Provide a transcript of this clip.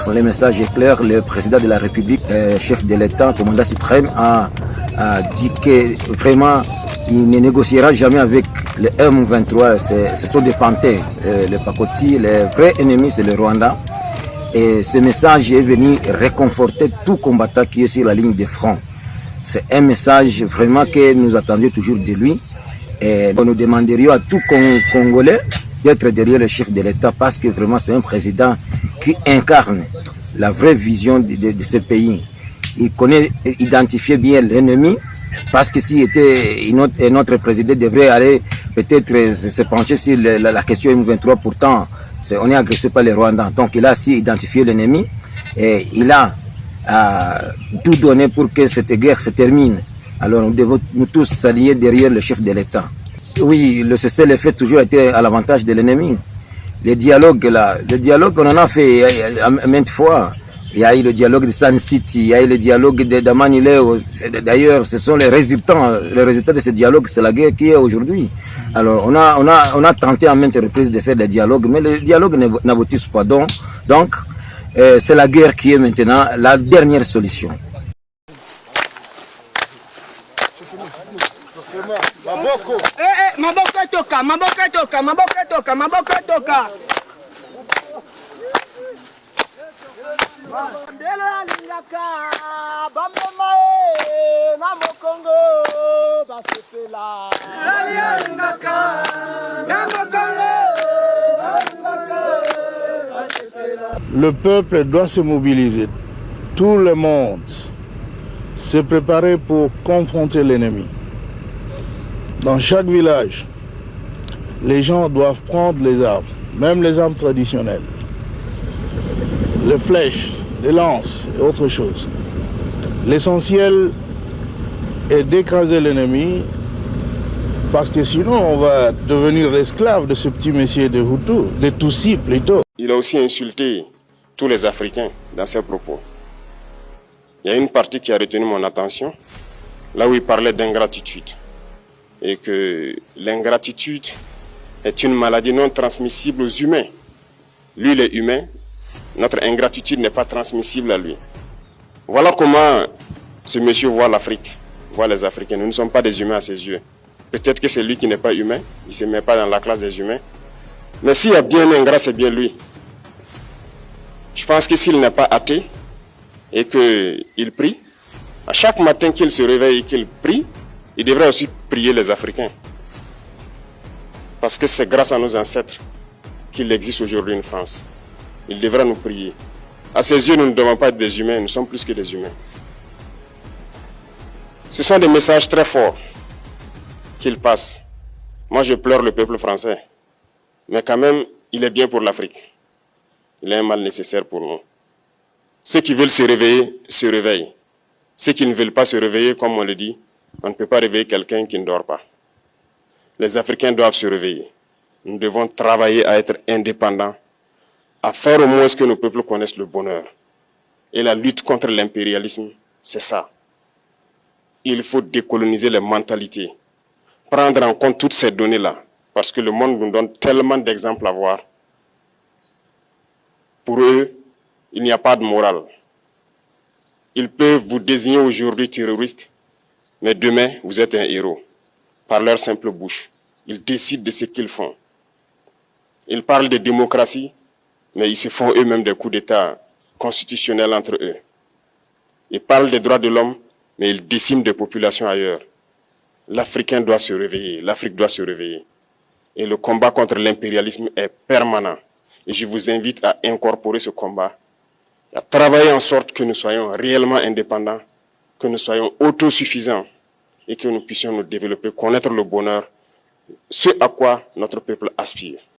Le message est clair, le président de la République, chef de l'État, commandant suprême, a dit que vraiment il ne négociera jamais avec le M23. Ce sont des panthères, les pacotis, les vrais ennemis c'est le Rwanda. Et ce message est venu réconforter tout combattant qui est sur la ligne de front. C'est un message vraiment que nous attendions toujours de lui. Et nous demanderions à tout Congolais d'être derrière le chef de l'État parce que vraiment c'est un président qui incarne la vraie vision de ce pays. Il connaît, identifier bien l'ennemi parce que s'il était un autre président devrait aller peut-être se pencher sur la question M23. Pourtant, on est agressé par les Rwandais. Donc il a aussi identifié l'ennemi et il a tout donné pour que cette guerre se termine. Alors nous devons nous tous s'allier derrière le chef de l'État. Oui, le cessez-le-feu toujours été à l'avantage de l'ennemi. Les dialogues là, on en a fait maintes fois. Il y a eu le dialogue de Sun City, il y a eu le dialogue d'Amanileo. D'ailleurs, ce sont les résultats de ce dialogue, c'est la guerre qui est aujourd'hui. Alors, on a tenté à maintes reprises de faire des dialogues, mais les dialogues n'aboutissent pas. Donc c'est la guerre qui est maintenant la dernière solution. Le peuple doit se mobiliser. Tout le monde se préparer pour confronter l'ennemi. Dans chaque village, les gens doivent prendre les armes, même les armes traditionnelles, les flèches, les lances et autre chose. L'essentiel est d'écraser l'ennemi parce que sinon on va devenir l'esclave de ce petit messier de Hutu, de Tutsi plutôt. Il a aussi insulté tous les Africains dans ses propos. Il y a une partie qui a retenu mon attention, là où il parlait d'ingratitude. Et que l'ingratitude est une maladie non transmissible aux humains. Lui, il est humain, notre ingratitude n'est pas transmissible à lui. Voilà comment ce monsieur voit l'Afrique, voit les Africains. Nous ne sommes pas des humains à ses yeux. Peut-être que c'est lui qui n'est pas humain, il ne se met pas dans la classe des humains. Mais s'il y a bien un ingrat, c'est bien lui. Je pense que s'il n'est pas athée et qu'il prie, à chaque matin qu'il se réveille et qu'il prie, il devrait aussi prier les Africains. Parce que c'est grâce à nos ancêtres qu'il existe aujourd'hui une France. Il devra nous prier. À ses yeux, nous ne devons pas être des humains, nous sommes plus que des humains. Ce sont des messages très forts qu'il passe. Moi, je pleure le peuple français. Mais quand même, il est bien pour l'Afrique. Il est un mal nécessaire pour nous. Ceux qui veulent se réveiller, se réveillent. Ceux qui ne veulent pas se réveiller, comme on le dit, on ne peut pas réveiller quelqu'un qui ne dort pas. Les Africains doivent se réveiller. Nous devons travailler à être indépendants, à faire au moins que nos peuples connaissent le bonheur. Et la lutte contre l'impérialisme, c'est ça. Il faut décoloniser les mentalités, prendre en compte toutes ces données-là, parce que le monde nous donne tellement d'exemples à voir. Pour eux, il n'y a pas de morale. Ils peuvent vous désigner aujourd'hui terroriste, mais demain, vous êtes un héros. Par leur simple bouche, ils décident de ce qu'ils font. Ils parlent de démocratie, mais ils se font eux-mêmes des coups d'État constitutionnels entre eux. Ils parlent des droits de l'homme, mais ils déciment des populations ailleurs. L'Africain doit se réveiller, l'Afrique doit se réveiller. Et le combat contre l'impérialisme est permanent. Et je vous invite à incorporer ce combat, à travailler en sorte que nous soyons réellement indépendants, que nous soyons autosuffisants et que nous puissions nous développer, connaître le bonheur, ce à quoi notre peuple aspire.